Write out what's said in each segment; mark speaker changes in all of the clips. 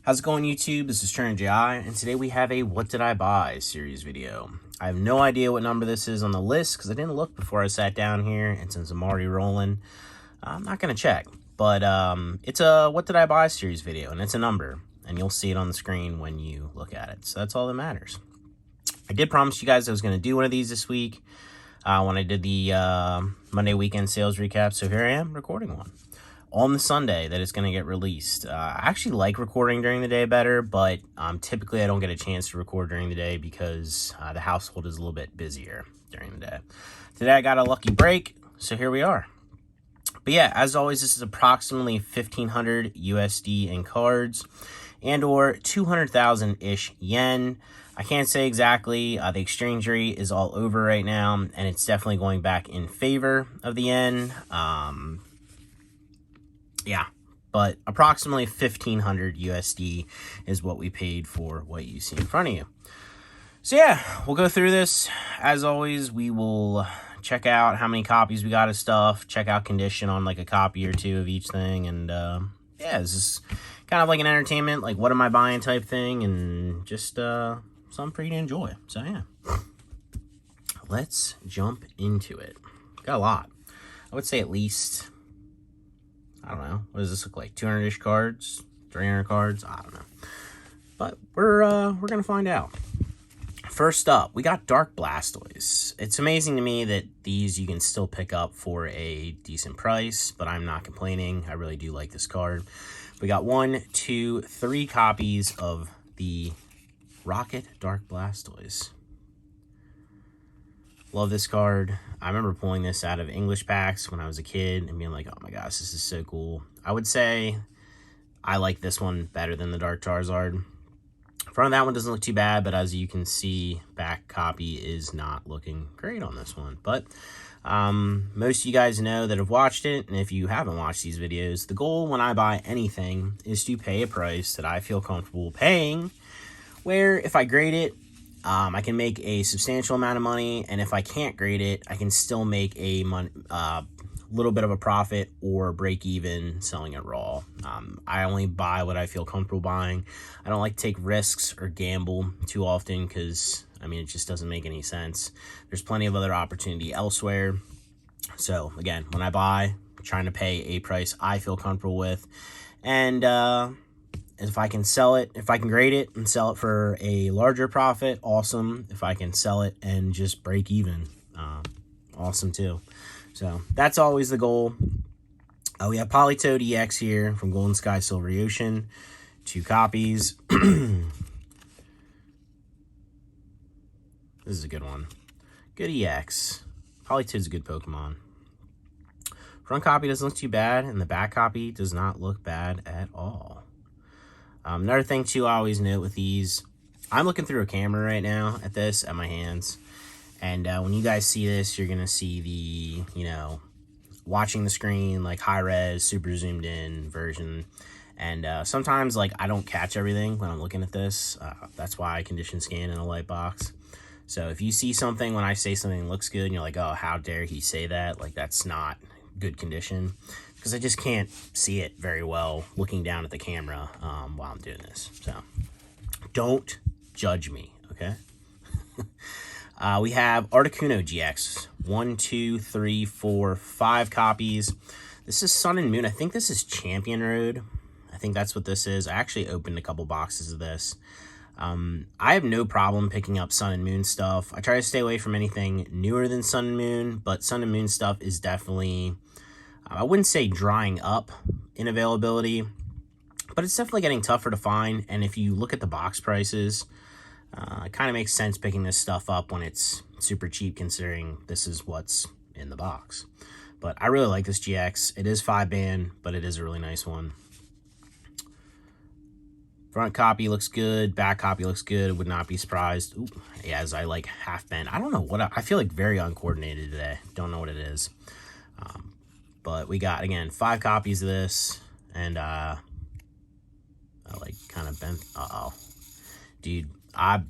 Speaker 1: How's it going, YouTube? This is Turner JI, and today we have a What Did I Buy series video. I have no idea what number this is on the list because I didn't look before I sat down here, and since I'm already rolling, I'm not going to check. But it's a What Did I Buy series video, and it's a number, and you'll see it on the screen when you look at it. So that's all that matters. I did promise you guys I was going to do one of these this week when I did the Monday weekend sales recap, so here I am recording one on the Sunday that it's going to get released. I actually like recording during the day better, but typically I don't get a chance to record during the day because the household is a little bit busier during the day. Today I got a lucky break, so here we are. But yeah, as always, this is approximately 1,500 USD in cards and or 200,000-ish yen. I can't say exactly. The exchange rate is all over right now, and it's definitely going back in favor of the yen. Yeah, but approximately 1,500 USD is what we paid for what you see in front of you. So yeah, we'll go through this. As always, we will check out how many copies we got of stuff, check out condition on like a copy or two of each thing, and yeah, this is kind of like an entertainment, like what am I buying type thing, and just something for you to enjoy. So yeah, let's jump into it. Got a lot. I would say at least, I don't know, what does this look like? 200-ish cards? 300 cards? I don't know. But we're gonna find out. First up, we got Dark Blastoise. It's amazing to me that these you can still pick up for a decent price, but I'm not complaining. I really do like this card. We got 1, 2, 3 copies of the Rocket Dark Blastoise. Love this card. I remember pulling this out of English packs when I was a kid and being like, oh my gosh, this is so cool. I would say I like this one better than the Dark Charizard. Front of that one doesn't look too bad, but as you can see, back copy is not looking great on this one. But most of you guys know that have watched it, and if you haven't watched these videos, the goal when I buy anything is to pay a price that I feel comfortable paying, where if I grade it, I can make a substantial amount of money, and if I can't grade it, I can still make a little bit of a profit or break even selling it raw. I only buy what I feel comfortable buying. I don't like to take risks or gamble too often because, I mean, it just doesn't make any sense. There's plenty of other opportunity elsewhere. So, again, when I buy, I'm trying to pay a price I feel comfortable with, and if I can sell it, if I can grade it and sell it for a larger profit, awesome. If I can sell it and just break even, awesome too. So that's always the goal. We have Politoed EX here from Golden Sky Silver Ocean. 2 copies. This is a good one. Good EX. Politoed's a good Pokemon. Front copy doesn't look too bad, and the back copy does not look bad at all. Another thing, too, I always note with these, I'm looking through a camera right now at this, at my hands, and when you guys see this, you're going to see the, you know, watching the screen, like, high-res, super zoomed-in version, and sometimes, like, I don't catch everything when I'm looking at this. That's why I condition scan in a light box. So if you see something when I say something looks good, and you're like, oh, how dare he say that, like, that's not good condition, because I just can't see it very well looking down at the camera while I'm doing this. So don't judge me, okay? We have Articuno GX. 1, 2, 3, 4, 5 copies. This is Sun and Moon. I think this is Champion Road. I think that's what this is. I actually opened a couple boxes of this. I have no problem picking up Sun and Moon stuff. I try to stay away from anything newer than Sun and Moon, but Sun and Moon stuff is definitely, I wouldn't say drying up in availability, but it's definitely getting tougher to find. And if you look at the box prices, it kind of makes sense picking this stuff up when it's super cheap, considering this is what's in the box. But I really like this GX. It is 5-band, but it is a really nice one. Front copy looks good. Back copy looks good. Would not be surprised. Ooh, yeah, as I like half bend. I don't know what I feel like very uncoordinated today. Don't know what it is. But we got, again, 5 copies of this, and I like kind of bent. Dude, I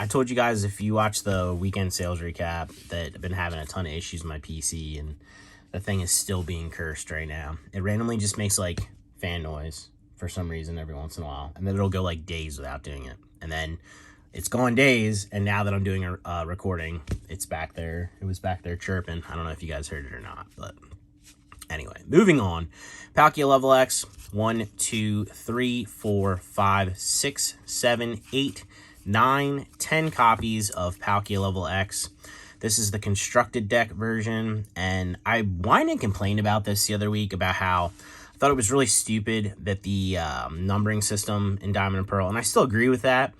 Speaker 1: told you guys, if you watch the weekend sales recap, that I've been having a ton of issues with my PC, and the thing is still being cursed right now. It randomly just makes like fan noise, for some reason every once in a while. And then it'll go like days without doing it. And then it's gone days, and now that I'm doing a recording, it's back there. It was back there chirping. I don't know if you guys heard it or not, but anyway, moving on. Palkia Level X, 1, 2, 3, 4, 5, 6, 7, 8, 9, 10 copies of Palkia Level X. This is the constructed deck version, and I whined and complained about this the other week about how I thought it was really stupid that the numbering system in Diamond and Pearl, and I still agree with that,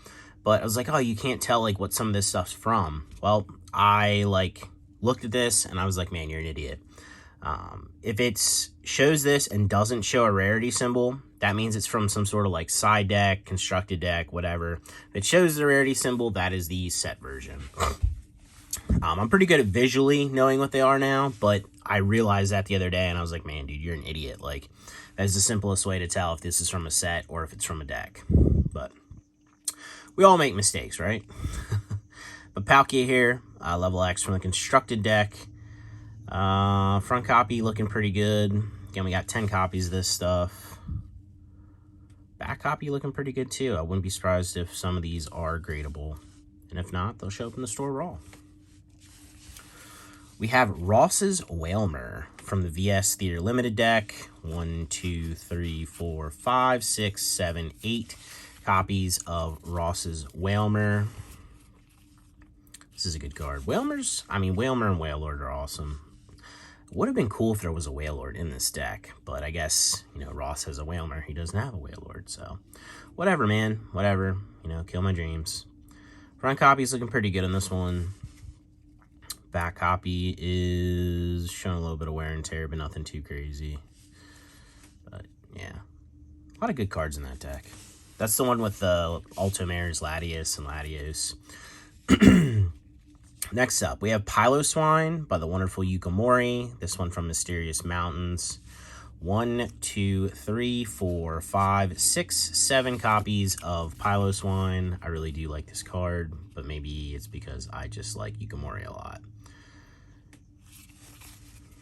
Speaker 1: but I was like, oh, you can't tell like what some of this stuff's from. Well, I like looked at this and I was like, man, you're an idiot. If it shows this and doesn't show a rarity symbol, that means it's from some sort of like side deck, constructed deck, whatever. If it shows the rarity symbol, that is the set version. I'm pretty good at visually knowing what they are now, but I realized that the other day and I was like, man, dude, you're an idiot. Like, that is the simplest way to tell if this is from a set or if it's from a deck. But we all make mistakes, right? But Palkia here, Level X from the constructed deck. Front copy looking pretty good. Again, we got 10 copies of this stuff. Back copy looking pretty good too. I wouldn't be surprised if some of these are gradable. And if not, they'll show up in the store raw. We have Ross's Whalmer from the VS Theater Limited deck. 1, 2, 3, 4, 5, 6, 7, 8 copies of Ross's Whalmer. This is a good card. Whalmer and Wailord are awesome. Would have been cool if there was a Wailord in this deck, but I guess, you know, Ross has a Whalmer. He doesn't have a Wailord, so whatever, man. Whatever. You know, kill my dreams. Front copy's looking pretty good on this one. Back copy is showing a little bit of wear and tear, but nothing too crazy. But, yeah. A lot of good cards in that deck. That's the one with the Altomares, Latios, and Latios. Next up, we have Piloswine by the wonderful Yukamori. This one from Mysterious Mountains. 1, 2, 3, 4, 5, 6, 7 copies of Piloswine. I really do like this card, but maybe it's because I just like Yukamori a lot.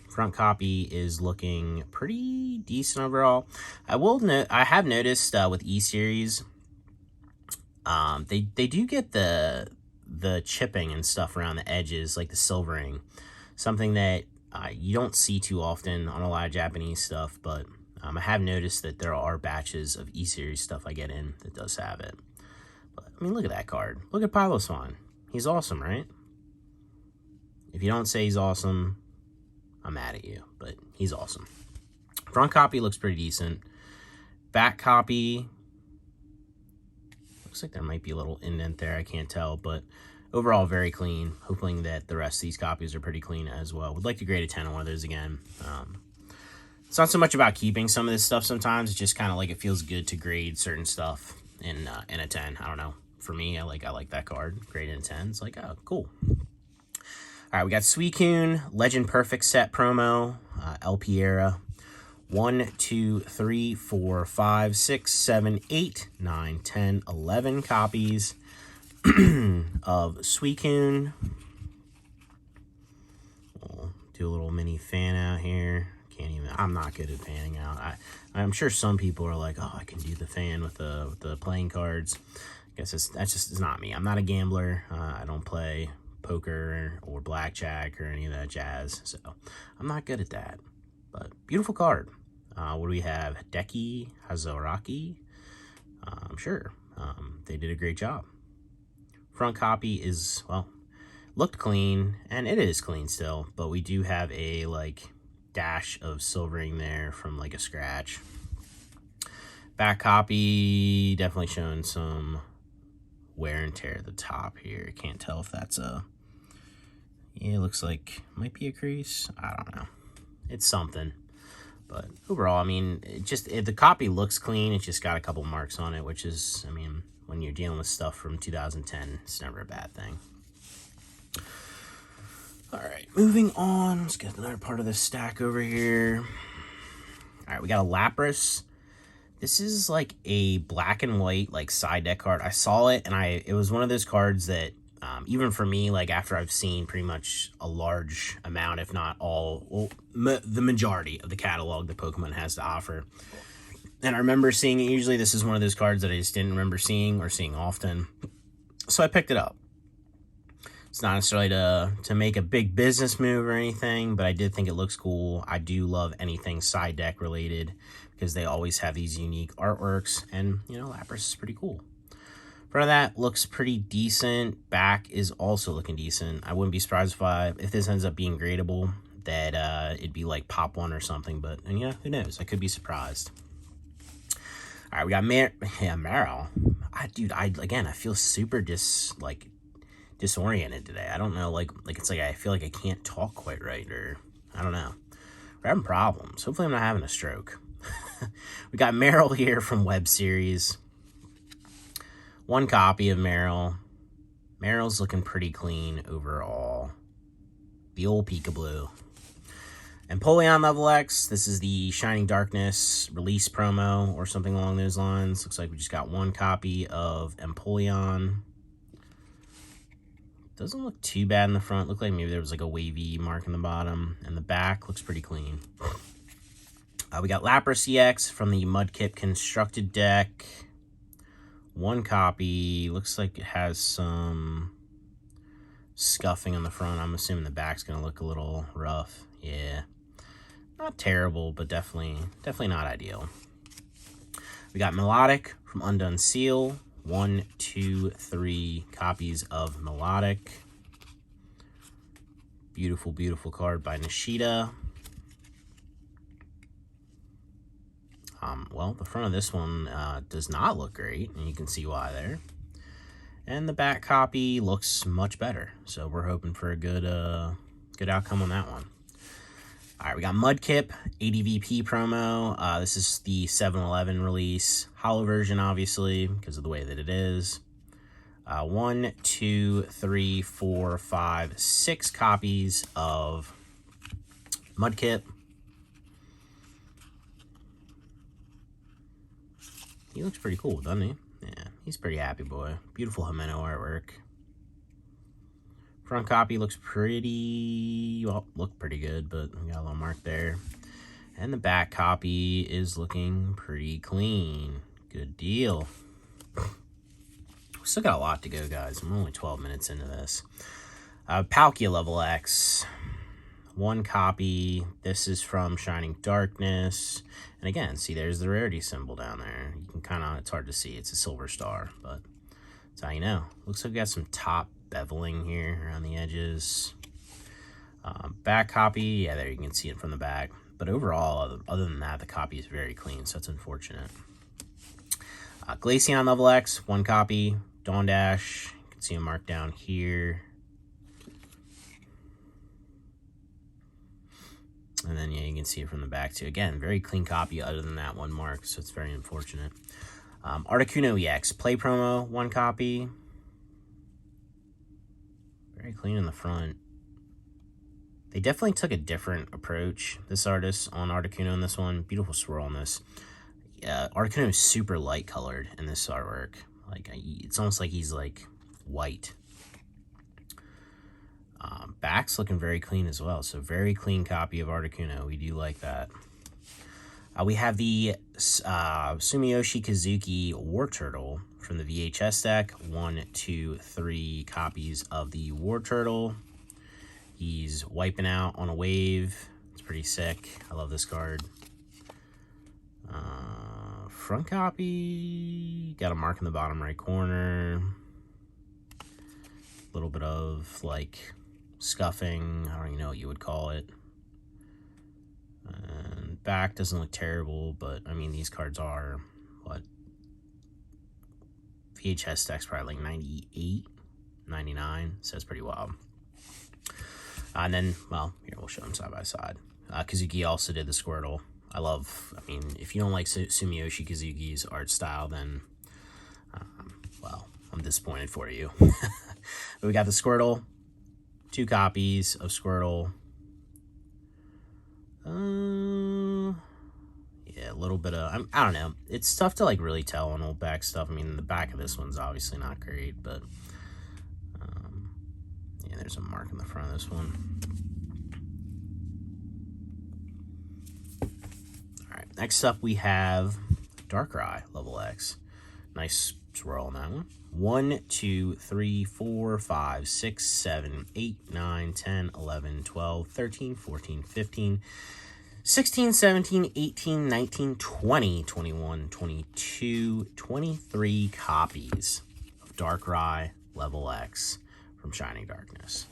Speaker 1: Front copy is looking pretty decent overall. I have noticed with E-Series, they do get the chipping and stuff around the edges, like the silvering. Something that you don't see too often on a lot of Japanese stuff, but I have noticed that there are batches of E-Series stuff I get in that does have it. But, I mean, look at that card. Look at Piloswine. He's awesome, right? If you don't say he's awesome, I'm mad at you, but he's awesome. Front copy looks pretty decent. Back copy, looks like there might be a little indent there. I can't tell, but overall very clean. Hoping that the rest of these copies are pretty clean as well. Would like to grade a 10 on one of those again. It's not so much about keeping some of this stuff sometimes. It's just kind of like it feels good to grade certain stuff in a 10. I don't know. For me, I like that card. Grade in a 10. It's like, oh, cool. All right, we got Suicune, Legend Perfect Set promo, El Piera. 1, 2, 3, 4, 5, 6, 7, 8, 9, 10, 11 copies of Suicune. We'll do a little mini fan out here. I'm not good at fanning out. I'm sure some people are like, oh, I can do the fan with the playing cards. I guess that's just not me. I'm not a gambler. I don't play poker or blackjack or any of that jazz, so I'm not good at that. But beautiful card. What do we have? Hideki Hazaraki. I'm sure they did a great job. Front copy is, well, looked clean, and it is clean still, but we do have a like dash of silvering there from like a scratch. Back copy definitely showing some wear and tear at the top here. Can't tell if that's it looks like might be a crease. I don't know. It's something. But overall, I mean, the copy looks clean. It's just got a couple marks on it, which is, I mean, when you're dealing with stuff from 2010, it's never a bad thing. All right, moving on. Let's get another part of this stack over here. All right, we got a Lapras. This is like a black and white like side deck card. I saw it, and it was one of those cards that even for me, like after I've seen pretty much a large amount, if not all, the majority of the catalog that Pokemon has to offer, And I remember seeing it. Usually this is one of those cards that I just didn't remember seeing or seeing often. So I picked it up. It's not necessarily to make a big business move or anything, but I did think it looks cool. I do love anything side deck related because they always have these unique artworks, and you know, Lapras is pretty cool. Front of that looks pretty decent. Back is also looking decent. I wouldn't be surprised if this ends up being gradable, that it'd be like Pop 1 or something, but and yeah, who knows? I could be surprised. All right, we got Meryl. I feel super disoriented today. I don't know, like it's like I feel like I can't talk quite right, or I don't know. We're having problems. Hopefully I'm not having a stroke. We got Meryl here from Web Series. One copy of Meryl. Meryl's looking pretty clean overall. The old Peekaboo. Empoleon Level X. This is the Shining Darkness release promo or something along those lines. Looks like we just got one copy of Empoleon. Doesn't look too bad in the front. Looked like maybe there was like a wavy mark in the bottom. And the back looks pretty clean. We got Lapras EX from the Mudkip constructed deck. One copy. Looks like it has some scuffing on the front. I'm assuming the back's going to look a little rough. Yeah. Not terrible, but definitely not ideal. We got Melodic from Undone Seal. 1, 2, 3 copies of Melodic. Beautiful, beautiful card by Nishida. Well, the front of this one does not look great, and you can see why there. And the back copy looks much better, so we're hoping for a good outcome on that one. All right, we got Mudkip, ADVP promo. This is the 7-Eleven release. Holo version, obviously, because of the way that it is. 1, 2, 3, 4, 5, 6 copies of Mudkip. He looks pretty cool, doesn't he? Yeah, he's pretty happy boy. Beautiful Himeno artwork. Front copy looks pretty, well, looked pretty good, but we got a little mark there. And the back copy is looking pretty clean. Good deal. We still got a lot to go, guys. I'm only 12 minutes into this. Palkia Level X. One copy. This is from Shining Darkness. And again, see, there's the rarity symbol down there. You can kind of, it's hard to see. It's a silver star, but that's how you know. Looks like we got some top beveling here around the edges. Back copy, yeah, there you can see it from the back. But overall, other than that, the copy is very clean, so that's unfortunate. Glaceon Level X, one copy. Dawn Dash, you can see a mark down here. And then, yeah, you can see it from the back, too. Again, very clean copy other than that one mark, so it's very unfortunate. Articuno EX, play promo, one copy. Very clean in the front. They definitely took a different approach, this artist, on Articuno in this one. Beautiful swirl on this. Articuno is super light colored in this artwork. Like, it's almost like he's, like, white. Back's looking very clean as well, so very clean copy of Articuno. We do like that. We have the Sumiyoshi Kazuki War Turtle from the VHS deck. 1, 2, 3 copies of the War Turtle. He's wiping out on a wave. It's pretty sick. I love this card. Front copy. Got a mark in the bottom right corner. A little bit of, like, scuffing. I don't even know what you would call it. And back doesn't look terrible, but, I mean, these cards are, what? VHS deck's probably like 98, 99, so that's pretty wild. And then, well, here, we'll show them side by side. Kazuki also did the Squirtle. I mean, if you don't like Sumiyoshi Kazuki's art style, then, well, I'm disappointed for you. But we got the Squirtle, 2 copies of Squirtle. Yeah, a little bit of, I don't know. It's tough to, like, really tell on old back stuff. I mean, the back of this one's obviously not great, but, yeah, there's a mark in the front of this one. All right, next up we have Darkrai, level X. Nice swirl on that one. 1, 2, 3, 4, 5, 6, 7, 8, 9, 10, 11, 12, 13, 14, 15, 16, 17, 18, 19, 20, 21, 22, 23 copies of Darkrai level X from Shining Darkness.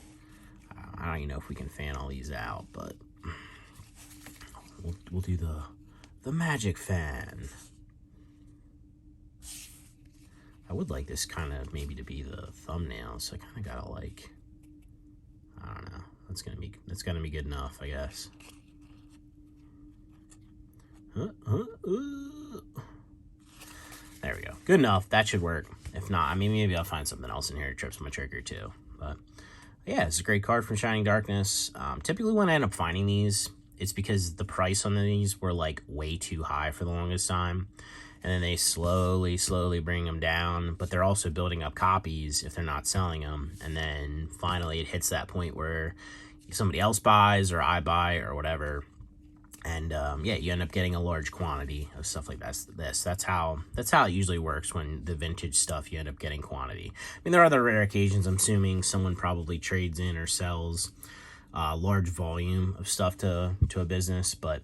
Speaker 1: I don't even know if we can fan all these out, but we'll do the magic fan. I would like this kind of maybe to be the thumbnail, so I kind of gotta like, I don't know. That's gonna be good enough, I guess. There we go. Good enough. That should work. If not, I mean, maybe I'll find something else in here that trips my trigger too. But yeah, it's a great card from Shining Darkness. Typically when I end up finding these, it's because the price on these were like way too high for the longest time. And then they slowly bring them down, but they're also building up copies if they're not selling them. And then finally it hits that point where somebody else buys or I buy or whatever. And yeah, you end up getting a large quantity of stuff like that's how it usually works when the vintage stuff, you end up getting quantity. I mean, there are other rare occasions. I'm assuming someone probably trades in or sells large volume of stuff to a business, but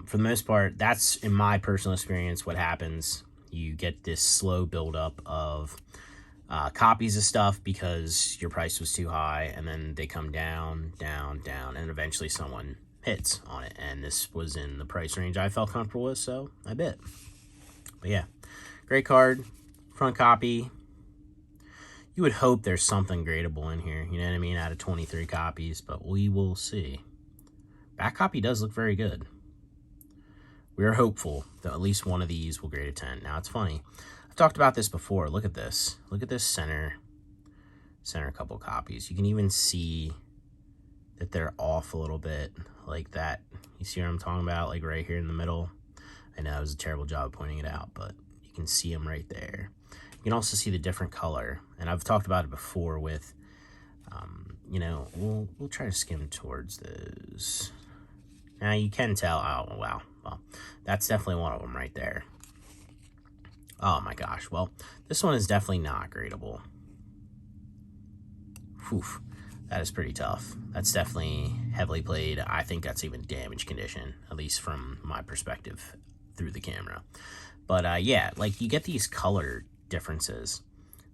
Speaker 1: for the most part, that's, in my personal experience, what happens. You get this slow buildup of copies of stuff because your price was too high, and then they come down, and eventually someone hits on it. And this was in the price range I felt comfortable with, so I bit. But yeah, great card, front copy. You would hope there's something gradable in here, you know what I mean, out of 23 copies, but we will see. Back copy does look very good. We are hopeful that at least one of these will grade a 10. Now, it's funny. I've talked about this before. Look at this. Look at this center couple copies. You can even see that they're off a little bit like that. You see what I'm talking about? Like right here in the middle. I know it was a terrible job pointing it out, but you can see them right there. You can also see the different color. And I've talked about it before with, you know, we'll try to skim towards those. Now you can tell, oh, wow. Well, that's definitely one of them right there. Oh my gosh. Well, this one is definitely not gradable. Whew. That is pretty tough. That's definitely heavily played. I think that's even damage condition, at least from my perspective through the camera. But yeah, like you get these color differences.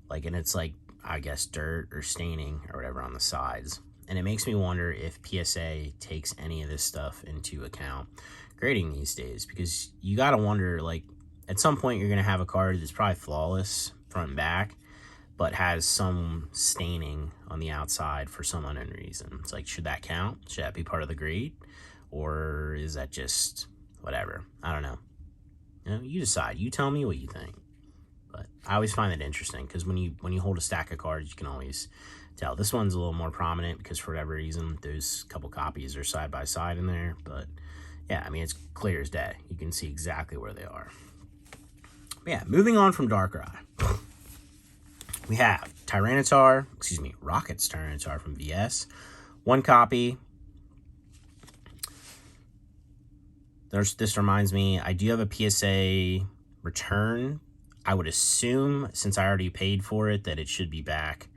Speaker 1: Like, and it's like, I guess, dirt or staining or whatever on the sides. And it makes me wonder if PSA takes any of this stuff into account grading these days, because you got to wonder, like, at some point you're going to have a card that's probably flawless front and back, but has some staining on the outside for some unknown reason. It's like, should that count? Should that be part of the grade? Or is that just whatever? I don't know. You know, you decide. You tell me what you think. But I always find that interesting, because when you hold a stack of cards, you can always tell. This one's a little more prominent because for whatever reason, those couple copies are side by side in there. But yeah, I mean, it's clear as day. You can see exactly where they are. But yeah, moving on from Darkrai, we have Rocket's Tyranitar from VS. One copy. This reminds me, I do have a PSA return. I would assume, since I already paid for it, that it should be back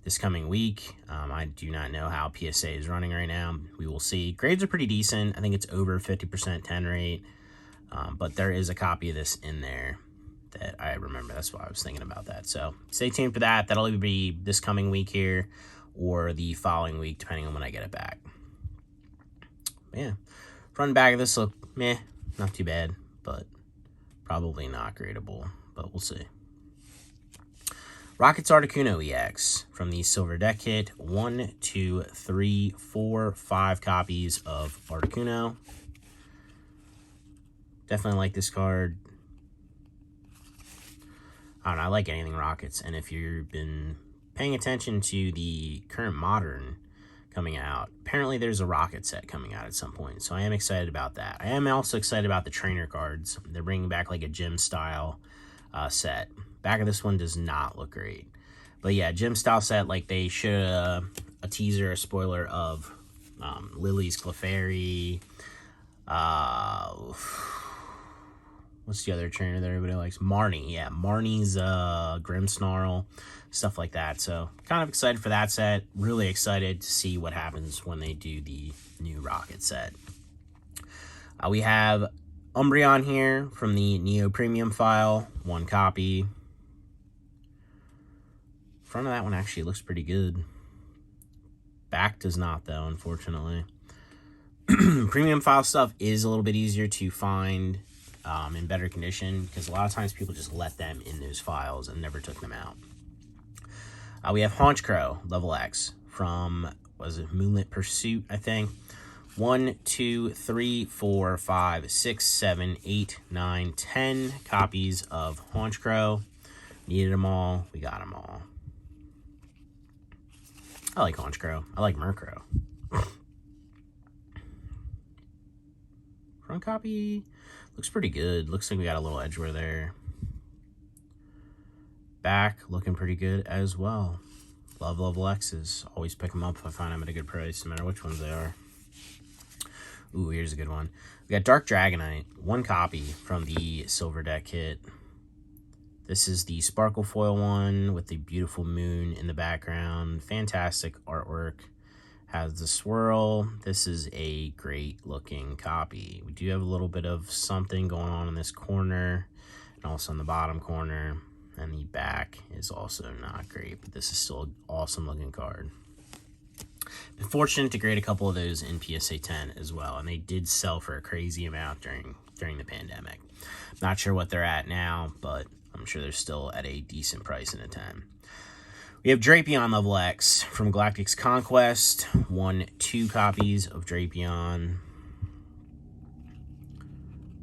Speaker 1: this coming week. I do not know how PSA is running right now. We will see. Grades are pretty decent. I think it's over 50% 10 rate. But there is a copy of this in there that I remember. That's why I was thinking about that. So stay tuned for that. That'll either be this coming week here or the following week, depending on when I get it back. But yeah, front and back of this look meh, not too bad, but probably not gradable. But we'll see. Rocket's Articuno EX from the Silver Deck Kit. 1, 2, 3, 4, 5 copies of Articuno. Definitely like this card. I don't know, I like anything Rockets. And if you've been paying attention to the current Modern coming out, apparently there's a Rocket set coming out at some point. So I am excited about that. I am also excited about the trainer cards. They're bringing back like a gym style set. Back of this one does not look great. But yeah, gym style set, like they showed a teaser, a spoiler of Lily's Clefairy. What's the other trainer that everybody likes? Marnie. Yeah, Marnie's Grimmsnarl, stuff like that. So kind of excited for that set. Really excited to see what happens when they do the new Rocket set. We have Umbreon here from the Neo Premium file. 1 copy. Front of that one actually looks pretty good. Back does not, though, unfortunately. Premium file stuff is a little bit easier to find in better condition, because a lot of times people just let them in those files and never took them out. We have Honchkrow, level X, from, was it Moonlit Pursuit, I think? 1, 2, 3, 4, 5, 6, 7, 8, 9, 10 copies of Honchkrow. Needed them all. We got them all. I like Honchkrow. I like Murkrow. Front copy looks pretty good. Looks like we got a little Edgeware there. Back looking pretty good as well. Love level X's. Always pick them up if I find them at a good price, no matter which ones they are. Ooh, here's a good one. We got Dark Dragonite. 1 copy from the Silver Deck kit. This is the Sparkle Foil one with the beautiful moon in the background. Fantastic artwork. Has the swirl. This is a great looking copy. We do have a little bit of something going on in this corner and also in the bottom corner. And the back is also not great, but this is still an awesome looking card. Been fortunate to grade a couple of those in PSA 10 as well, and they did sell for a crazy amount during the pandemic. Not sure what they're at now, but I'm sure they're still at a decent price in a 10. We have Drapion level X from Galactic's Conquest. 2 copies of Drapion.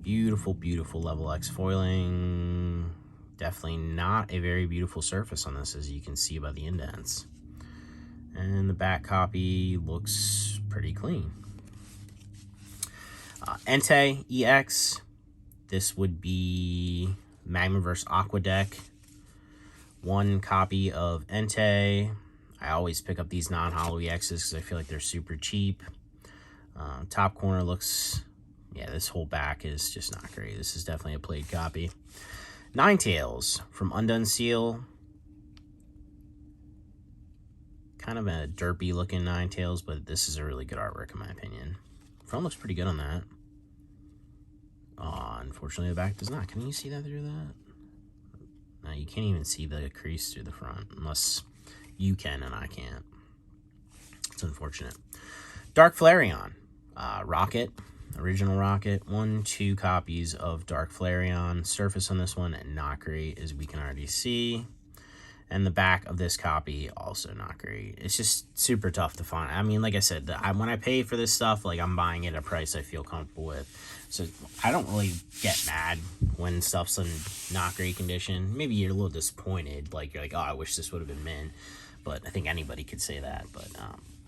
Speaker 1: Beautiful, beautiful level X foiling. Definitely not a very beautiful surface on this, as you can see by the indents. And the back copy looks pretty clean. Entei EX. This would be Magmaverse Aqua Deck. 1 copy of Entei. I always pick up these non-holo EXs because I feel like they're super cheap. Top corner looks... yeah, this whole back is just not great. This is definitely a played copy. Ninetales from Undone Seal. Kind of a derpy looking Ninetales, but this is a really good artwork in my opinion. Front looks pretty good on that. Unfortunately the back does not. Can you see that through that? No, you can't even see the crease through the front, unless you can and I can't. It's unfortunate. Dark Flareon. Rocket. Original Rocket. 2 copies of Dark Flareon. Surface on this one, not great, as we can already see. And the back of this copy, also not great. It's just super tough to find. I mean, like I said, when I pay for this stuff, like, I'm buying it at a price I feel comfortable with. So I don't really get mad when stuff's in not great condition. Maybe you're a little disappointed. Like, you're like, oh, I wish this would have been mint. But I think anybody could say that. But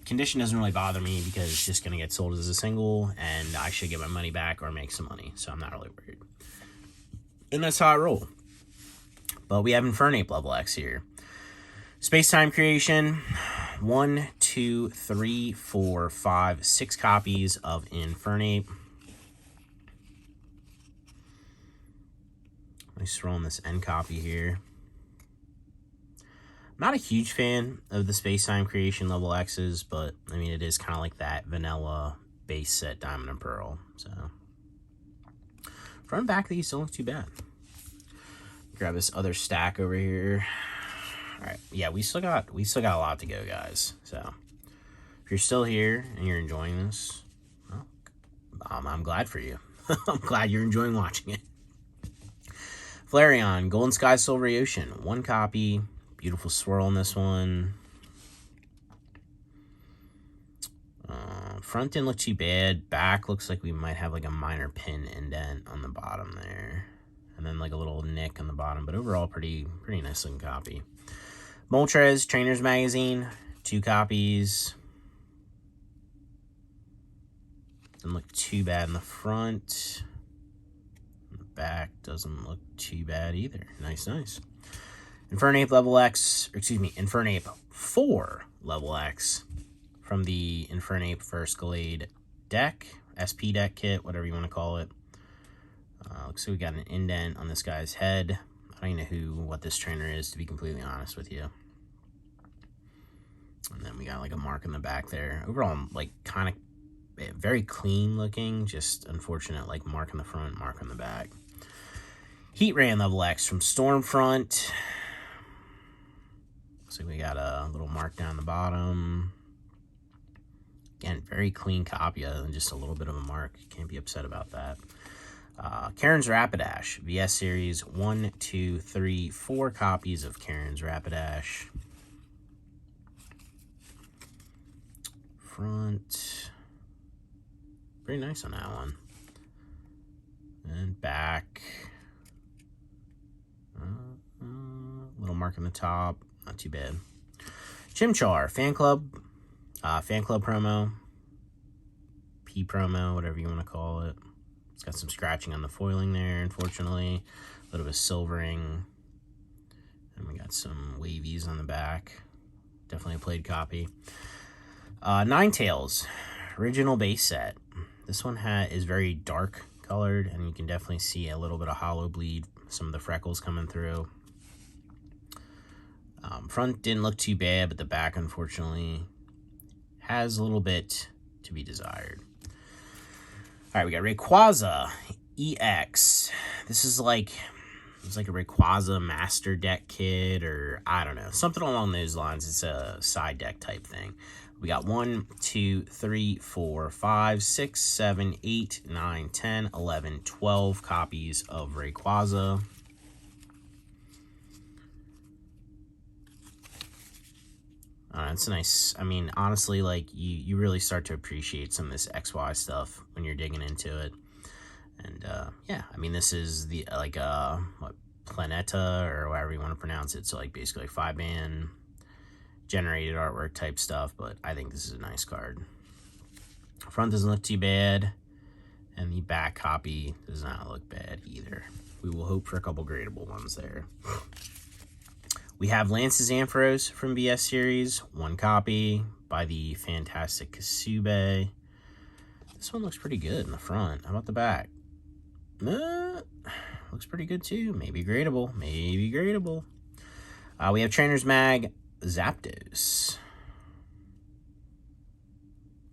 Speaker 1: condition doesn't really bother me, because it's just going to get sold as a single, and I should get my money back or make some money. So I'm not really worried. And that's how I roll. But we have Infernape level X here. Space-Time Creation. 1, 2, 3, 4, 5, 6 copies of Infernape. Nice roll on this end copy here. I'm not a huge fan of the Space-Time Creation level X's, but I mean, it is kind of like that vanilla base set Diamond and Pearl. So front and back of these don't look too bad. Grab this other stack over here. All right, yeah, we still got a lot to go, guys. So if you're still here and you're enjoying this, well, I'm glad for you. I'm glad you're enjoying watching it. Flareon, Golden Sky Silver Ocean. 1 copy. Beautiful swirl on this one. Front didn't look too bad. Back looks like we might have like a minor pin indent on the bottom there. And then like a little nick on the bottom. But overall, pretty nice looking copy. Moltres, Trainer's Magazine. 2 copies. Doesn't look too bad in the front. The back doesn't look too bad either. Nice. Infernape level X, Infernape 4 level X from the Infernape First Glade deck, SP deck kit, whatever you want to call it. Looks like we got an indent on this guy's head. I don't even know what this trainer is, to be completely honest with you. And then we got like a mark in the back there. Overall, like kind of very clean looking, just unfortunate like mark in the front, mark on the back. Heat Ray level X from Stormfront. Looks like we got a little mark down the bottom. Again, very clean copy other than just a little bit of a mark. Can't be upset about that. Karen's Rapidash, VS Series, 1, 2, 3, 4 copies of Karen's Rapidash. Front, pretty nice on that one. And back, little mark on the top, not too bad. Chimchar, fan club promo, P promo, whatever you want to call it. It's got some scratching on the foiling there, unfortunately. A little bit of silvering. And we got some wavies on the back. Definitely a played copy. Ninetales, original base set. This one is very dark colored, and you can definitely see a little bit of hollow bleed, some of the freckles coming through. Front didn't look too bad, but the back, unfortunately, has a little bit to be desired. All right, we got Rayquaza EX. This is like, it's like a Rayquaza Master Deck kit, or I don't know, something along those lines. It's a side deck type thing. We got 1, 2, 3, 4, 5, 6, 7, 8, 9, 10, 11, 12 copies of Rayquaza. It's nice. I mean, honestly, like, you really start to appreciate some of this XY stuff when you're digging into it. And, yeah, I mean, this is the, like, what, Planeta, or however you want to pronounce it. So, like, basically, like, 5-band generated artwork type stuff. But I think this is a nice card. Front doesn't look too bad. And the back copy does not look bad either. We will hope for a couple gradable ones there. We have Lance's Ampharos from BS Series, 1 copy by the fantastic Kasube. This one looks pretty good in the front. How about the back? Looks pretty good too. Maybe gradable. Maybe gradable. We have Trainer's Mag, Zapdos.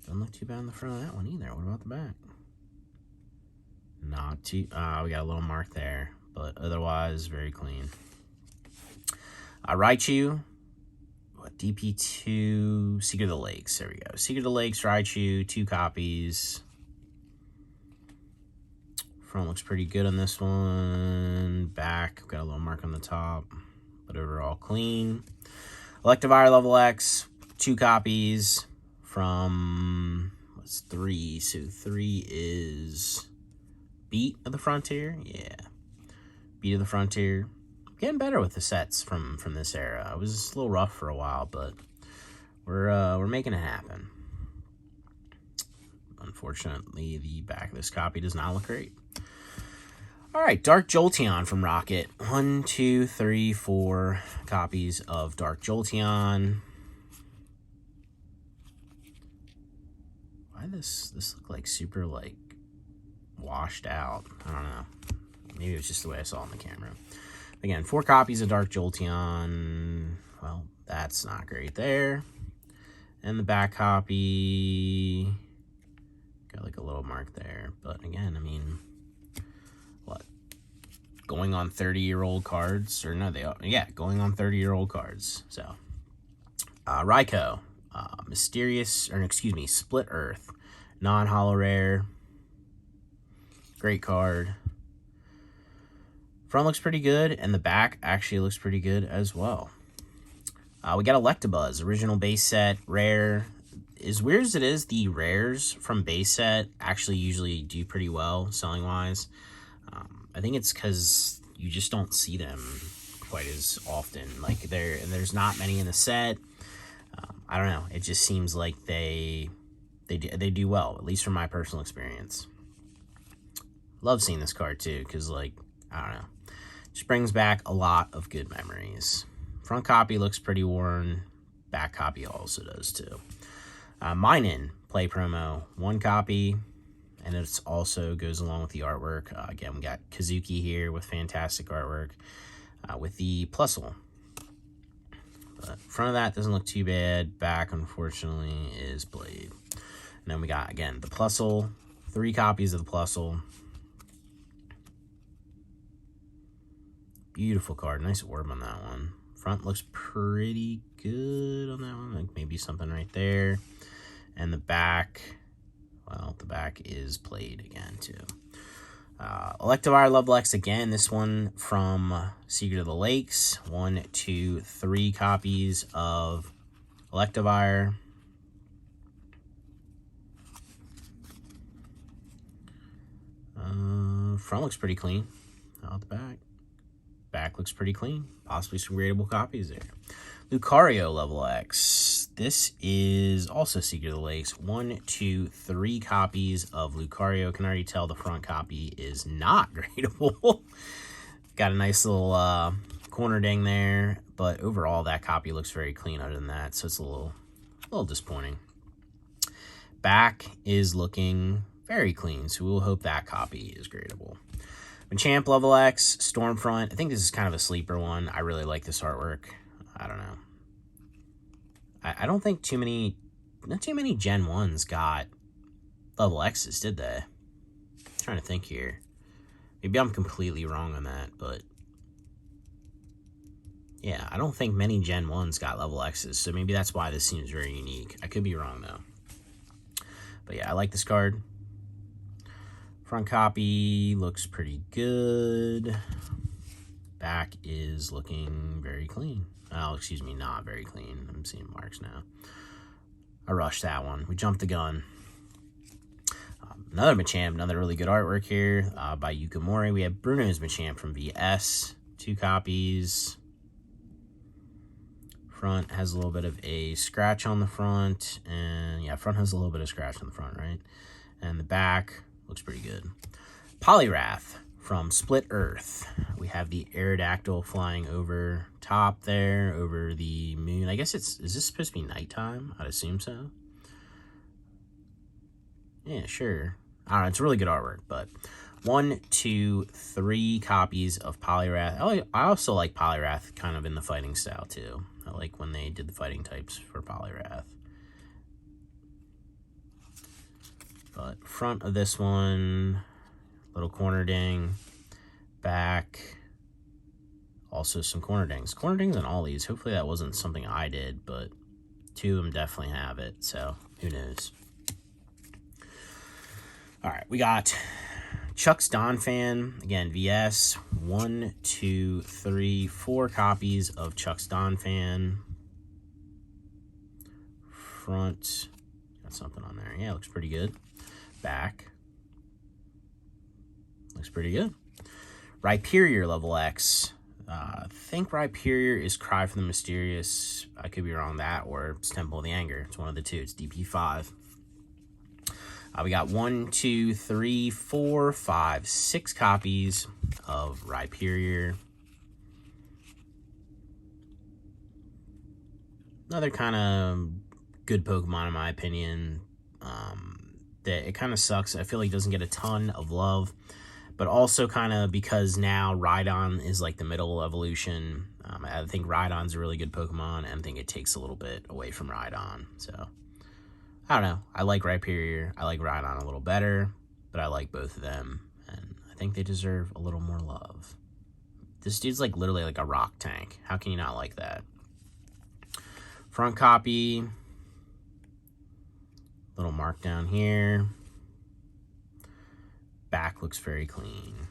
Speaker 1: Doesn't look too bad in the front of that one either. What about the back? Not too... we got a little mark there, but otherwise very clean. Raichu, DP2, Secret of the Lakes. There we go. Secret of the Lakes, Raichu, 2 copies. Front looks pretty good on this one. Back, got a little mark on the top, but overall clean. Electivire Level X, 2 copies from, what's 3? So 3 is Beat of the Frontier. Yeah. Beat of the Frontier. Getting better with the sets from this era. It was a little rough for a while, but we're making it happen. Unfortunately, the back of this copy does not look great. All right, Dark Jolteon from Rocket. 1, 2, 3, 4 copies of Dark Jolteon. Why this look like super like washed out? I don't know. Maybe it was just the way I saw it on the camera. Again, 4 copies of Dark Jolteon. Well, that's not great there. And the back copy got like a little mark there. But again, I mean, what? Going on 30-year-old cards? Or no, they are. Yeah, going on 30-year-old cards. So, Raikou. Split Earth. Non-holo rare. Great card. Front looks pretty good, and the back actually looks pretty good as well. We got Electabuzz, original base set, rare. As weird as it is, the rares from base set actually usually do pretty well selling-wise. I think it's because you just don't see them quite as often. Like, there's not many in the set. I don't know. It just seems like they do well, at least from my personal experience. Love seeing this card, too, because, like, I don't know. Just brings back a lot of good memories. Front copy looks pretty worn. Back copy also does too. Minin Play Promo, 1 copy. and it also goes along with the artwork. Again, we got Kazuki here with fantastic artwork with the Plusle. But front of that doesn't look too bad. Back, unfortunately, is Blade. And then we got, again, the Plusle. 3 copies of the Plusle. Beautiful card. Nice orb on that one. Front looks pretty good on that one. Like maybe something right there. And the back, well, the back is Blade again, too. Electivire Level X again. This one from Secret of the Lakes. 1, 2, 3 copies of Electivire. Front looks pretty clean. Out the back. Back looks pretty clean. Possibly some gradable copies there. Lucario Level X. This is also Secret of the Lakes. 1, 2, 3 copies of Lucario. Can already tell the front copy is not gradable. Got a nice little corner ding there, but overall that copy looks very clean other than that, so it's a little disappointing. Back is looking very clean, so we'll hope that copy is gradable. Machamp Level X, Stormfront. I think this is kind of a sleeper one. I really like this artwork. I don't know. I don't think not too many Gen 1s got Level X's, did they? I'm trying to think here. Maybe I'm completely wrong on that, but yeah, I don't think many Gen 1s got Level X's, so maybe that's why this seems very unique. I could be wrong, though. But yeah, I like this card. Front copy looks pretty good. Back is looking very clean. Oh, excuse me, not very clean. I'm seeing marks now. I rushed that one. We jumped the gun. Another Machamp, another really good artwork here by Yukamori. We have Bruno's Machamp from VS. 2 copies. Front has a little bit of a scratch on the front. And yeah, front has a little bit of scratch on the front, right? And the back looks pretty good. Poliwrath from Split Earth. We have the Aerodactyl flying over top there, over the moon. I guess is this supposed to be nighttime? I'd assume so. Yeah, sure. I don't know, it's really good artwork, but 1, 2, 3 copies of Poliwrath. I also like Poliwrath kind of in the fighting style, too. I like when they did the fighting types for Poliwrath. But front of this one, little corner ding. Back, also some corner dings. Corner dings on all these. Hopefully that wasn't something I did, but 2 of them definitely have it, so who knows. All right, we got Chuck's Donphan. Again, VS. 1, 2, 3, 4 copies of Chuck's Donphan. Front, got something on there. Yeah, looks pretty good. Back, looks pretty good. Rhyperior Level X. I think Rhyperior is Cry for the Mysterious. I could be wrong that, or it's Temple of the Anger. It's one of the 2. It's DP5. We got 1, 2, 3, 4, 5, 6 copies of Rhyperior. Another kind of good Pokemon in my opinion. That it kind of sucks. I feel like it doesn't get a ton of love. But also kind of because now Rhydon is like the middle evolution. I think Rhydon's a really good Pokemon, and I think it takes a little bit away from Rhydon. So, I don't know. I like Rhyperior. I like Rhydon a little better, but I like both of them. And I think they deserve a little more love. This dude's like literally like a rock tank. How can you not like that? Front copy. Little mark down here. Back looks very clean.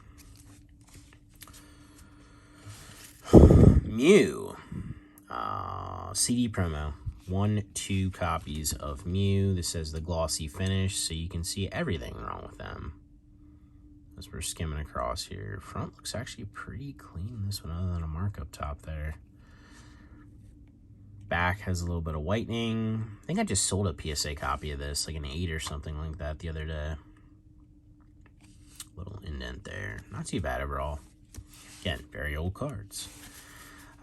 Speaker 1: Mew. CD promo. 1, 2 copies of Mew. This says the glossy finish, so you can see everything wrong with them. As we're skimming across here. Front looks actually pretty clean, this one, other than a mark up top there. Back has a little bit of whitening. I think I just sold a PSA copy of this, like an 8 or something like that the other day. Little indent there. Not too bad overall. Again, very old cards.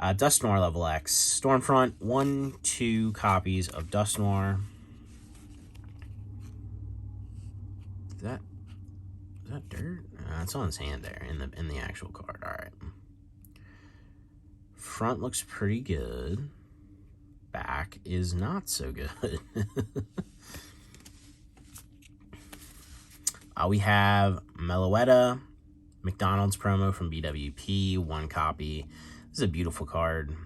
Speaker 1: Dusknoir Level X. Stormfront, 1, 2 copies of Dusknoir. Is that dirt? It's on his hand there in the actual card. All right. Front looks pretty good. Back is not so good. We have Meloetta, McDonald's promo from BWP, 1 copy. This is a beautiful card.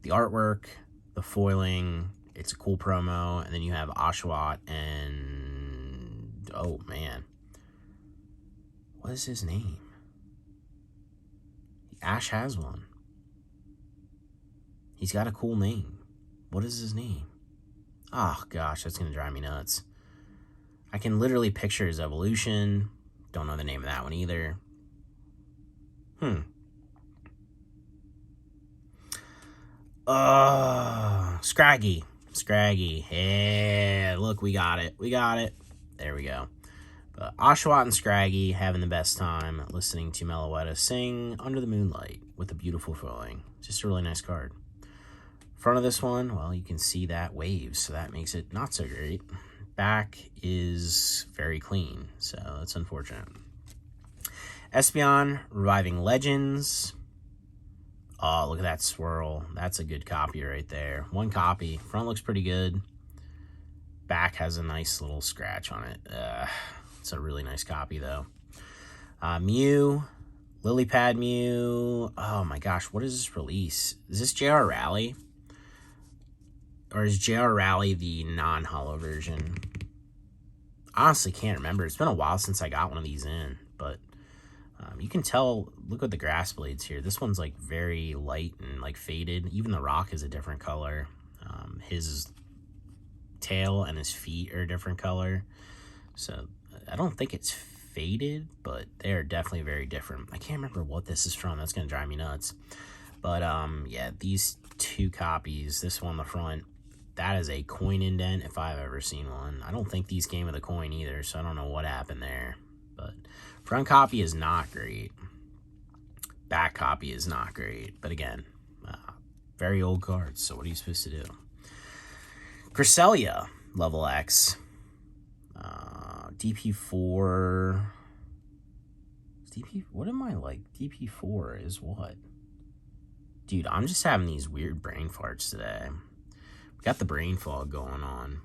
Speaker 1: The artwork, the foiling, it's a cool promo. And then you have Oshawott and, oh man, what is his name? Ash has one. He's got a cool name. What is his name? Oh gosh, that's gonna drive me nuts. I can literally picture his evolution. Don't know the name of that one either. Scraggy. Yeah, look, we got it. There we go. But Oshawott and Scraggy having the best time listening to Meloetta sing Under the Moonlight with a beautiful foiling. Just a really nice card. Front of this one, well, you can see that waves, so that makes it not so great. Back is very clean, so that's unfortunate. Espeon, Reviving Legends. Oh, look at that swirl. That's a good copy right there. 1 copy. Front looks pretty good. Back has a nice little scratch on it. It's a really nice copy, though. Mew, Lilypad Mew. Oh my gosh, what is this release? Is this JR Rally? Or is JR Rally the non-holo version? Honestly, can't remember. It's been a while since I got one of these in, but you can tell, look at the grass blades here. This one's like very light and like faded. Even the rock is a different color. His tail and his feet are a different color. So I don't think it's faded, but they're definitely very different. I can't remember what this is from. That's going to drive me nuts. But yeah, these 2 copies, this one on the front, that is a coin indent if I've ever seen one. I don't think these came with a coin either, so I don't know what happened there. But front copy is not great. Back copy is not great. But again, very old cards, so what are you supposed to do? Cresselia, level X. DP4. What am I like? DP4 is what? Dude, I'm just having these weird brain farts today. We got the brain fog going on.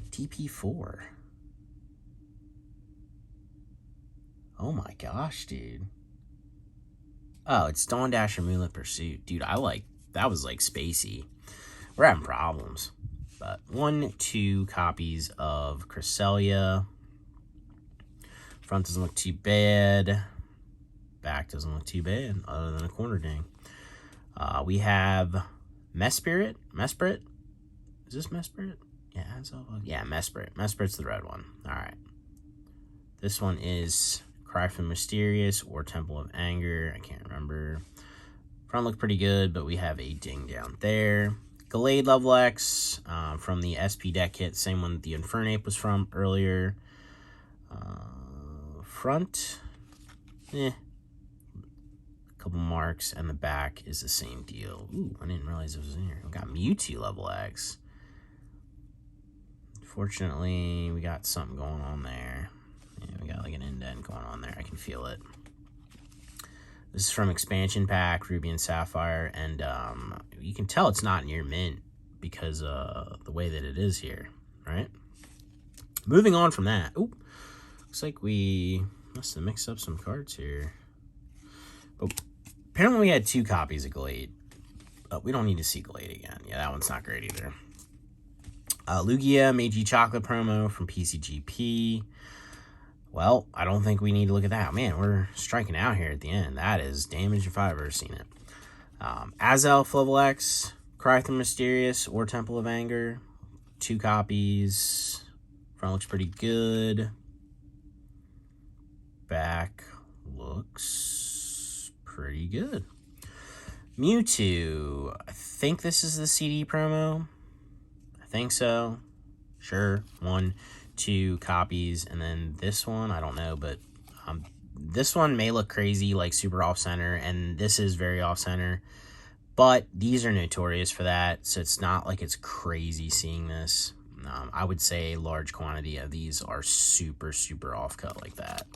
Speaker 1: DP4. Oh my gosh, dude. Oh, it's Dawn Dasher Moonlit Pursuit. Dude, that was like spacey. We're having problems. But 1, 2 copies of Cresselia. Front doesn't look too bad. Back doesn't look too bad, other than a corner ding. We have Mesprit. Is this Mesprit? Yeah, Mesprit. Mesprit's the red one. All right. This one is Cry from Mysterious or Temple of Anger. I can't remember. Front looked pretty good, but we have a ding down there. Gallade level X from the SP deck kit. Same one that the Infernape was from earlier. Front, couple marks, and the back is the same deal. Ooh, I didn't realize it was in here. We got Mewtwo level X. Fortunately, we got something going on there. Yeah, we got like an indent going on there. I can feel it. This is from Expansion Pack, Ruby and Sapphire, and you can tell it's not near mint because the way that it is here, right? Moving on from that. Ooh, looks like we must have mixed up some cards here. But apparently we had 2 copies of Glade. We don't need to see Glade again. Yeah, that one's not great either. Lugia Meiji Chocolate promo from PCGP. Well, I don't think we need to look at that. Man, we're striking out here at the end. That is damage if I've ever seen it. Azelf level X, Cry from Mysterious or Temple of Anger. 2 copies. Front looks pretty good. Back looks pretty good. Mewtwo. I think this is the CD promo. I think so. Sure. 1, 2 copies. And then this one, I don't know, but this one may look crazy, like super off-center, and this is very off-center. But these are notorious for that, so it's not like it's crazy seeing this. I would say a large quantity of these are super, super off-cut like that.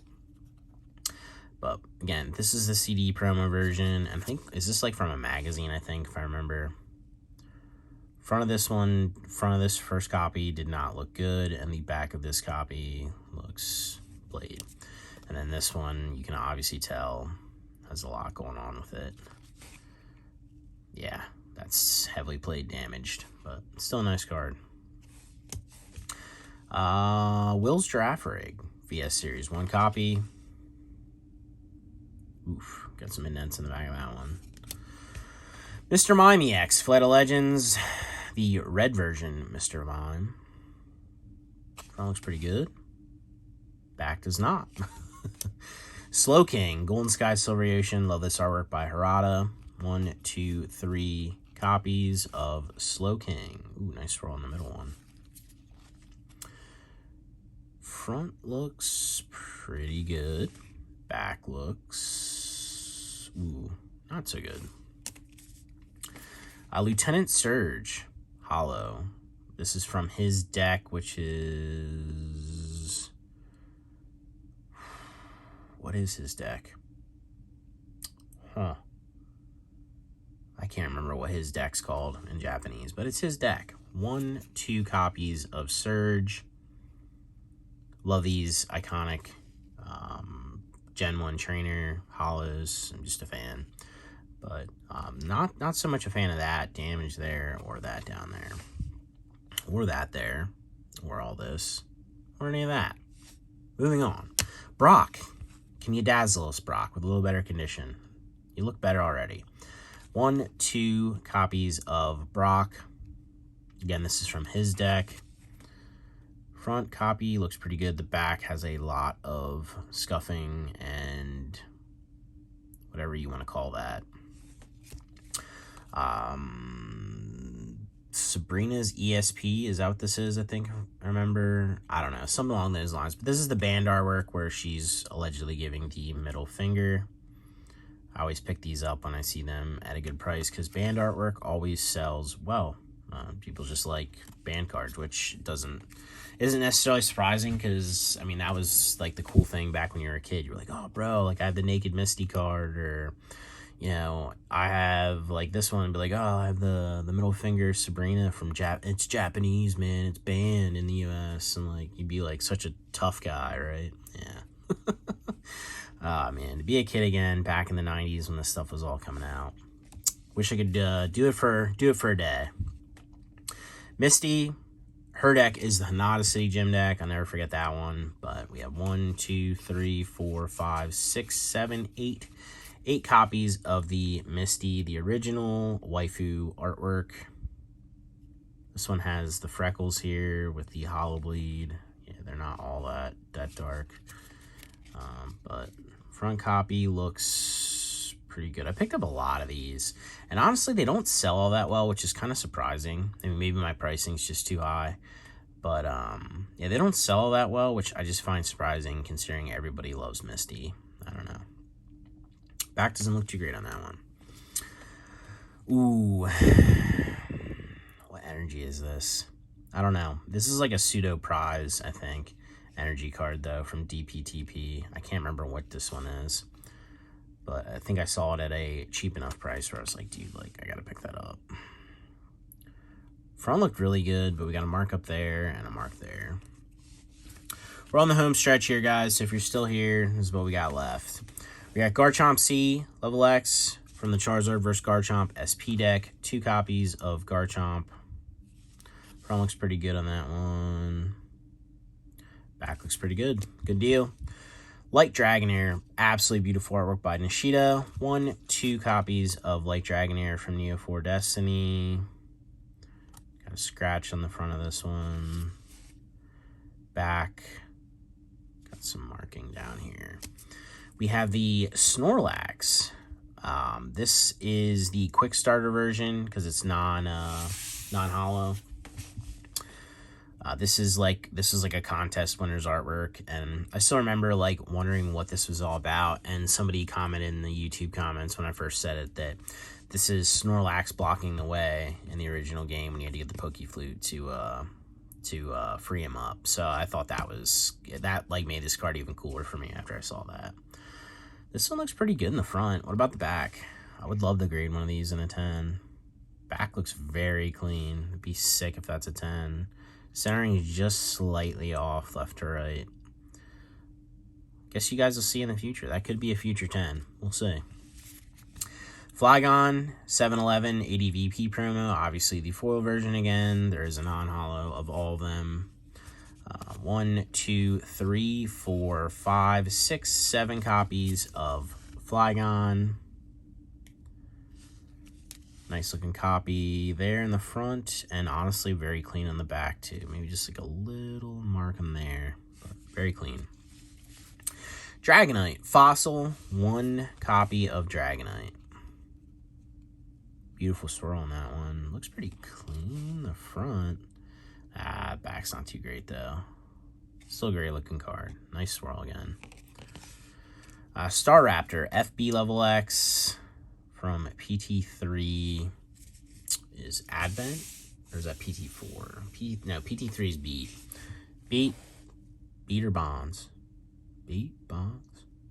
Speaker 1: But again, this is the CD promo version. I think, is this like from a magazine, I think, if I remember. Front of this first copy did not look good, and the back of this copy looks played. And then this one, you can obviously tell, has a lot going on with it. Yeah, that's heavily played damaged, but still a nice card. Will's Giraffe Rig, VS Series, 1 copy. Oof, got some indents in the back of that one. Mr. Mime EX, Flight of Legends, the red version, Mr. Mime. Front looks pretty good. Back does not. Slow King, Golden Sky Silver Ocean. Love this artwork by Harada. 1, 2, 3 copies of Slow King. Ooh, nice roll in the middle one. Front looks pretty good. Back looks, ooh, not so good. Lieutenant Surge, Hollow. This is from his deck, which is... What is his deck? Huh. I can't remember what his deck's called in Japanese, but it's his deck. 1, 2 copies of Surge. Love these iconic Gen 1 trainer hollows. I'm just a fan. But not so much a fan of that damage there, or that down there, or that there, or all this, or any of that. Moving on. Brock. Can you dazzle us, Brock, with a little better condition? You look better already. 1, 2 copies of Brock. Again, this is from his deck. Front copy looks pretty good. The back has a lot of scuffing and whatever you want to call that. Sabrina's ESP, is that what this is? I think I remember. I don't know, something along those lines. But this is the band artwork where she's allegedly giving the middle finger. I always pick these up when I see them at a good price because band artwork always sells well. People just like band cards, which isn't necessarily surprising because, I mean, that was like the cool thing back when you were a kid. You were like, oh, bro, like I have the Naked Misty card, or, you know, I have like this one, and be like, oh, I have the middle finger Sabrina from it's Japanese, man, it's banned in the US, and like you'd be like such a tough guy, right? Yeah. Oh man, to be a kid again back in the 90s when this stuff was all coming out. Wish I could do it for a day. Misty, her deck is the Hanada City Gym deck. I'll never forget that one. But we have 1, 2, 3, 4, 5, 6, 7, 8. 8 copies of the Misty, the original waifu artwork. This one has the freckles here with the hollow bleed. Yeah, they're not all that dark. But front copy looks pretty good. I picked up a lot of these, and honestly, they don't sell all that well, which is kind of surprising. I mean, maybe my pricing's just too high, but yeah, they don't sell all that well, which I just find surprising considering everybody loves Misty. I don't know. Back doesn't look too great on that one. Ooh, what energy is this? I don't know. This is like a pseudo prize, I think. Energy card though from DPTP. I can't remember what this one is, but I think I saw it at a cheap enough price where I was like, dude, like I gotta pick that up. Front looked really good, but we got a mark up there and a mark there. We're on the home stretch here, guys, so if you're still here, this is what we got left. We got Garchomp C, level X, from the Charizard vs. Garchomp SP deck. 2 copies of Garchomp. Front looks pretty good on that one. Back looks pretty good. Good deal. Light Dragonair, absolutely beautiful artwork by Nishida. 1, 2 copies of Light Dragonair from Neo 4 Destiny. Got a scratch on the front of this one. Back. Got some marking down here. We have the Snorlax. This is the quick starter version because it's non-hollow. This is like a contest winner's artwork, and I still remember like wondering what this was all about, and somebody commented in the YouTube comments when I first said it that this is Snorlax blocking the way in the original game when you had to get the Pokeflute to free him up. So I thought that like made this card even cooler for me after I saw that. This one looks pretty good in the front. What about the back? I would love to grade one of these in a 10. Back looks very clean. It'd be sick if that's a 10. Centering is just slightly off left to right. Guess you guys will see in the future. That could be a future 10. We'll see. Flygon 711 ADVP promo. Obviously the foil version again. There is a non-holo of all of them. 1, 2, 3, 4, 5, 6, 7 copies of Flygon. Nice looking copy there in the front, and honestly very clean on the back too. Maybe just like a little mark in there, but very clean. Dragonite Fossil, 1 copy of Dragonite. Beautiful swirl on that one. Looks pretty clean in the front. Back's not too great though. Still a great looking card. Nice swirl again. Staraptor FB level X from PT3 is Advent, or is that PT4? PT3 is Beat. Beat or Bonds? Beat,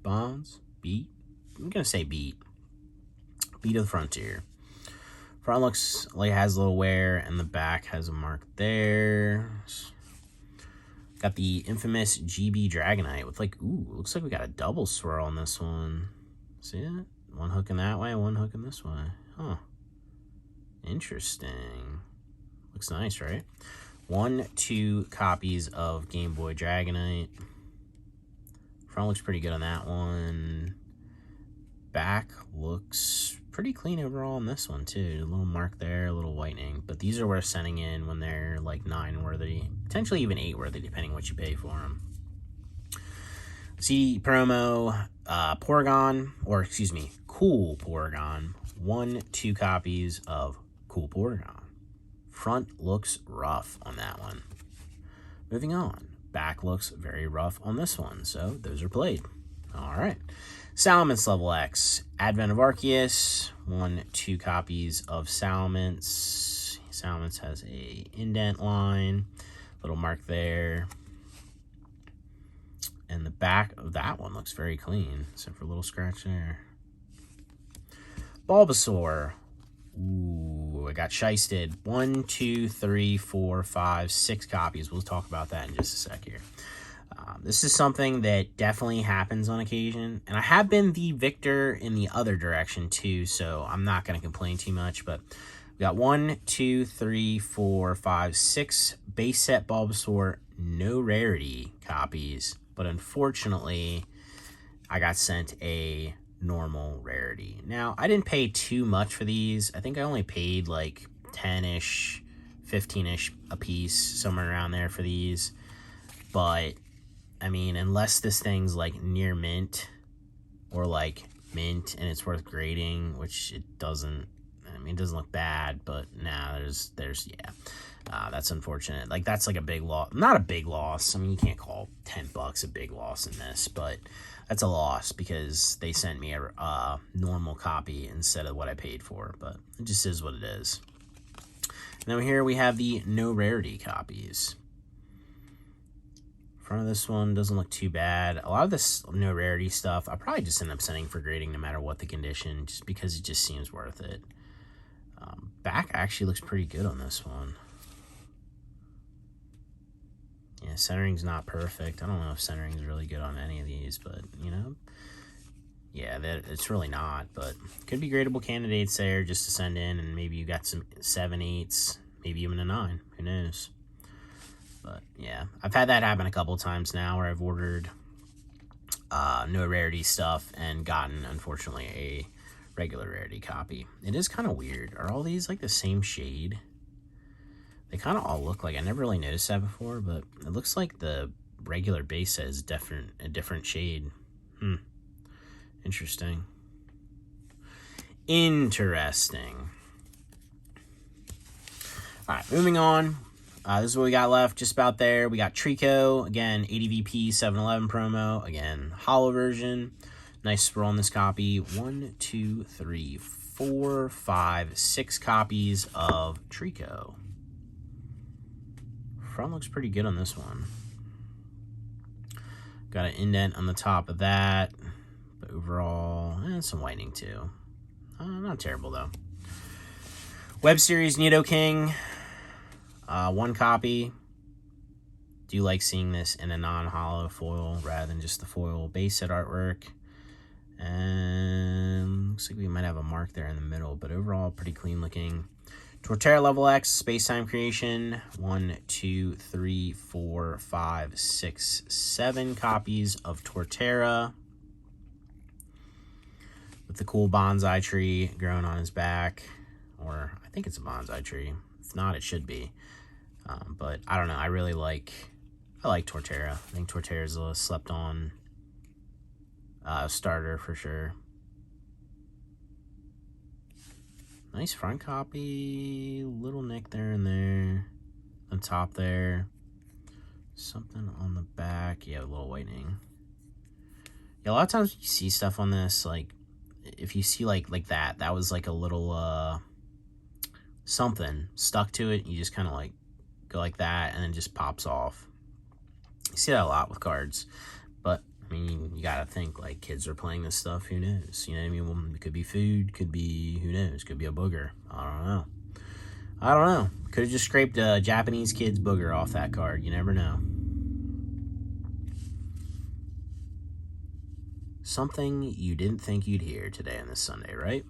Speaker 1: Bonds, Beat. I'm gonna say Beat. Beat of the Frontier. Front looks like it has a little wear, and the back has a mark there. Got the infamous GB Dragonite with like, ooh, looks like we got a double swirl on this one. See it? One hooking that way, one hooking this way. Huh. Interesting. Looks nice, right? 1, 2 copies of Game Boy Dragonite. Front looks pretty good on that one. Back looks pretty clean overall on this one too. A little mark there, a little whitening. But these are worth sending in when they're like 9 worthy, potentially even 8 worthy, depending what you pay for them. CD promo, Porygon, or excuse me, Cool Porygon. 1, 2 copies of Cool Porygon. Front looks rough on that one. Moving on. Back looks very rough on this one, so those are played. All right. Salamence level X, Advent of Arceus, 1, 2 copies of Salamence. Salamence has a indent line, little mark there. And the back of that one looks very clean, except for a little scratch there. Bulbasaur. Ooh, I got shysted. 1, 2, 3, 4, 5, 6 copies. We'll talk about that in just a sec here. This is something that definitely happens on occasion, and I have been the victor in the other direction too, so I'm not going to complain too much, but we got 1, 2, 3, 4, 5, 6 base set Bulbasaur, no rarity copies, but unfortunately, I got sent a normal rarity. Now, I didn't pay too much for these. I think I only paid like 10-ish, 15-ish a piece, somewhere around there for these, but I mean, unless this thing's like near mint or like mint and it's worth grading, which it doesn't. I mean, it doesn't look bad, but nah, there's yeah. That's unfortunate. Like, that's like a big loss. Not a big loss. I mean, you can't call $10 a big loss in this, but that's a loss because they sent me a normal copy instead of what I paid for, but it just is what it is. Now here we have the no rarity copies. Front of this one doesn't look too bad. A lot of this no rarity stuff, I probably just end up sending for grading no matter what the condition, just because it just seems worth it. Back actually looks pretty good on this one. Yeah, centering's not perfect. I don't know if centering's really good on any of these, but, you know, yeah, it's really not, but could be gradable candidates there just to send in, and maybe you got some 7, 8s, maybe even a 9. Who knows? But yeah, I've had that happen a couple times now where I've ordered no rarity stuff and gotten, unfortunately, a regular rarity copy. It is kind of weird. Are all these like the same shade? They kind of all look like, I never really noticed that before, but it looks like the regular base set is a different shade. Interesting. Interesting. All right, moving on. This is what we got left, just about there. We got Trico, again, ADVP 711 promo, again, holo version. Nice swirl on this copy. 1, 2, 3, 4, 5, 6 copies of Trico. Front looks pretty good on this one. Got an indent on the top of that, But overall, some whitening too. Not terrible though. Web Series Nidoking, 1 copy. Do like seeing this in a non-hollow foil rather than just the foil base set artwork. And looks like we might have a mark there in the middle, but overall pretty clean looking. Torterra Level X, Space Time Creation, 1, 2, 3, 4, 5, 6, 7 copies of Torterra. With the cool bonsai tree growing on his back. Or, I think it's a bonsai tree. If not, it should be. But, I don't know, I like Torterra. I think Torterra's a slept-on starter for sure. Nice front copy. Little nick there and there. On top there. Something on the back. Yeah, a little whitening. Yeah, a lot of times you see stuff on this, like, if you see like that was like a little something stuck to it. You just kind of like go like that and then it just pops off. You see that a lot with cards. But, I mean, you gotta think, like, kids are playing this stuff, who knows? You know what I mean? Well, it could be food, could be, who knows? Could be a booger. I don't know. Could have just scraped a Japanese kid's booger off that card. You never know. Something you didn't think you'd hear today on this Sunday, right?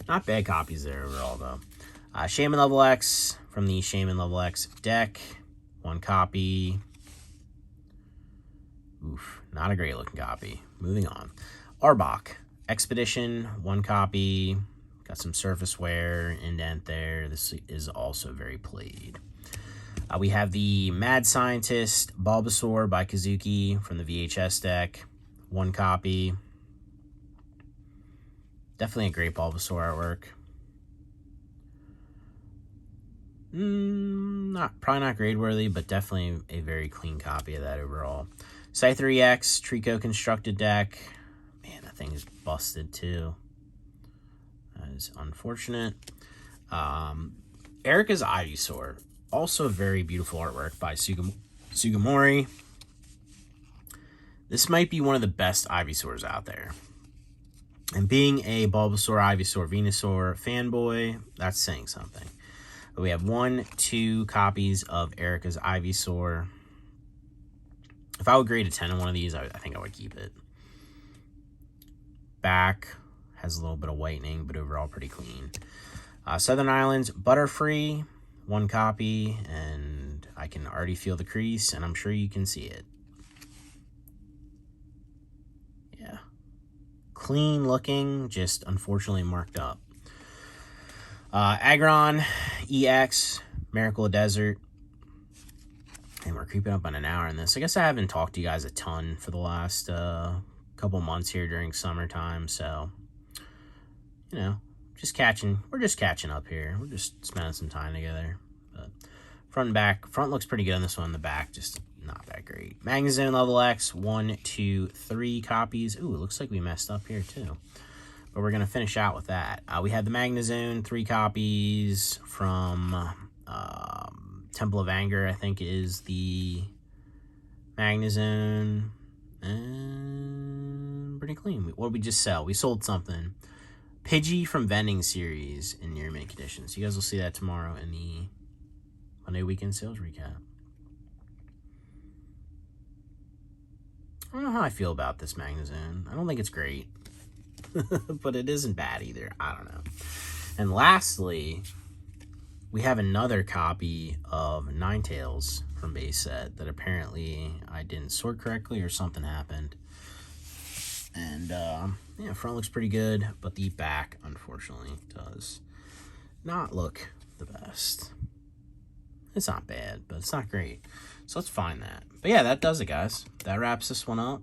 Speaker 1: Not bad copies there overall, though. Shaman Level X from the Shaman Level X deck. 1 copy. Oof, not a great looking copy. Moving on. Arbok Expedition, 1 copy. Got some surface wear, indent there. This is also very played. We have the Mad Scientist Bulbasaur by Kazuki from the VHS deck. 1 copy. Definitely a great Bulbasaur artwork. Probably not grade worthy, but definitely a very clean copy of that overall. Scyther EX, Trico constructed deck. Man, that thing is busted too. That is unfortunate. Erica's Ivysaur. Also very beautiful artwork by Sugimori. This might be one of the best Ivysaurs out there. And being a Bulbasaur, Ivysaur, Venusaur fanboy, that's saying something. But we have 1, 2 copies of Erica's Ivysaur. If I would grade a 10 on one of these, I think I would keep it. Back has a little bit of whitening, but overall pretty clean. Southern Islands, Butterfree, 1 copy, and I can already feel the crease, and I'm sure you can see it. Yeah. Clean looking, just unfortunately marked up. Aggron EX, Miracle Desert. And we're creeping up on an hour in this. I guess I haven't talked to you guys a ton for the last couple months here during summertime. So, you know, we're just catching up here. We're just spending some time together. But front and back. Front looks pretty good on this one. The back, just not that great. Magnezone Level X, 1, 2, 3 copies. Ooh, it looks like we messed up here too. But we're going to finish out with that. We had the Magnezone, 3 copies from Temple of Anger, I think is the Magnezone. And pretty clean. What did we just sell? We sold something. Pidgey from Vending Series in near mint conditions. You guys will see that tomorrow in the Monday weekend sales recap. I don't know how I feel about this Magnezone. I don't think it's great. But it isn't bad either. I don't know. And lastly, we have another copy of Ninetales from base set that apparently I didn't sort correctly or something happened. And, yeah, front looks pretty good, but the back, unfortunately, does not look the best. It's not bad, but it's not great. So let's find that. But yeah, that does it, guys. That wraps this one up.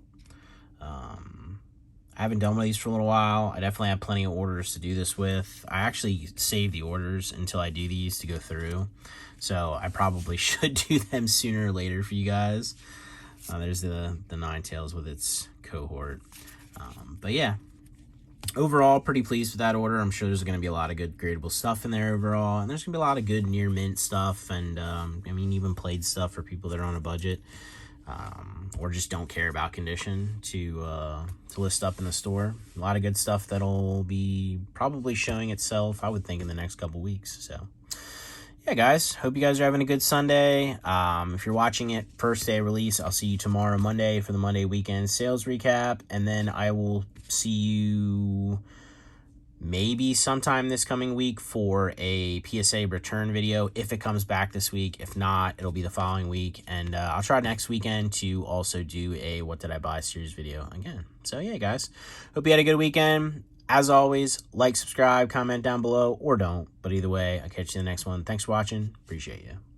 Speaker 1: I haven't done one of these for a little while. I definitely have plenty of orders to do this with. I actually save the orders until I do these to go through. So I probably should do them sooner or later for you guys. There's the Ninetales with its cohort. But yeah, overall, pretty pleased with that order. I'm sure there's going to be a lot of good gradable stuff in there overall. And there's going to be a lot of good near mint stuff. And, I mean, even played stuff for people that are on a budget. or just don't care about condition to list up in the store. A lot of good stuff that'll be probably showing itself, I would think, in the next couple weeks. So yeah, guys, hope you guys are having a good Sunday. If you're watching it first day of release, I'll see you tomorrow, Monday, for the Monday weekend sales recap, and then I will see you maybe sometime this coming week for a PSA return video if it comes back this week. If not, it'll be the following week, and I'll try next weekend to also do a what did I buy series video again. So yeah, guys, hope you had a good weekend. As always, like, subscribe, comment down below, or don't, but either way, I'll catch you in the next one. Thanks for watching. Appreciate you.